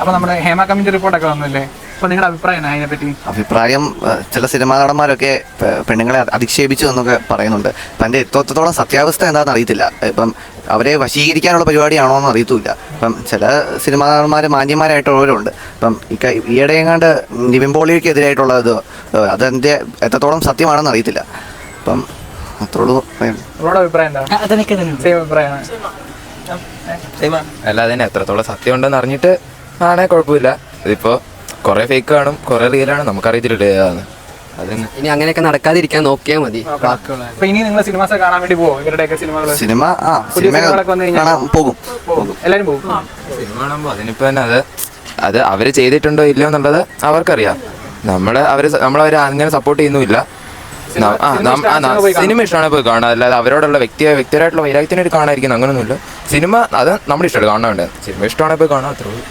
അപ്പൊ നമ്മുടെ ഹേമ കമ്മിറ്റി റിപ്പോർട്ടൊക്കെ വന്നില്ലേ, അപ്പൊ നിങ്ങളുടെ അഭിപ്രായം അതിനെപ്പറ്റി? അഭിപ്രായം ചില സിനിമാ നടന്മാരൊക്കെ പെണ്ണുങ്ങളെ അധിക്ഷേപിച്ചു എന്നൊക്കെ പറയുന്നുണ്ട്. അപ്പം എൻ്റെ എത്രത്തോളം സത്യാവസ്ഥ എന്താണെന്ന് അറിയത്തില്ല. ഇപ്പം അവരെ വശീകരിക്കാനുള്ള പരിപാടിയാണോ എന്ന് അറിയത്തുമില്ല. ഇപ്പം ചില സിനിമാ നടന്മാർ മാന്യന്മാരായിട്ടുള്ളവരുണ്ട്. ഇപ്പം ഈയിടെയെങ്ങാണ്ട് നിവിൻ പോളിക്ക് ഇത് അതെൻ്റെ എത്രത്തോളം സത്യമാണെന്ന് അറിയത്തില്ല. അപ്പം അത്രോട് അഭിപ്രായം അല്ല, അതിന് എത്രത്തോളം സത്യം ഉണ്ടെന്ന് അറിഞ്ഞിട്ട് ആണേ കുഴപ്പമില്ല. ഇതിപ്പോ കുറെ ഫേക്ക് കാണും, കുറെ റിയലാണ്, നമുക്കറിയത്തില്ല ഏതാണ്. ഇനി അങ്ങനെയൊക്കെ നടക്കാതിരിക്കാൻ നോക്കിയാൽ മതി. ഇനി നിങ്ങൾ സിനിമാസ് കാണാൻ വേണ്ടി പോകും? ഇവരുടെയൊക്കെ സിനിമ പോകും, എല്ലാരും പോകും സിനിമ കാണുമ്പോ. അതിനിപ്പോ തന്നെ അത് അവര് ചെയ്തിട്ടുണ്ടോ ഇല്ലയോ എന്നുള്ളത് അവർക്കറിയാം. നമ്മളവരെ അങ്ങനെ സപ്പോർട്ട് ചെയ്യുന്നുമില്ല. സിനിമ ഇഷ്ടമാണ് പോയി കാണാം, അല്ലാതെ അവരോടുള്ള വ്യക്തിപരമായിട്ടുള്ള വൈരാഗ്യത്തിനായിട്ട് കാണാതിരിക്കുന്നത് അങ്ങനെയൊന്നുമില്ല. സിനിമ അത് നമ്മുടെ ഇഷ്ടമല്ല കാണാൻ വേണ്ടത്. സിനിമ ഇഷ്ടമാണെങ്കിൽ പോയി കാണാം, അത്രേ ഉള്ളൂ.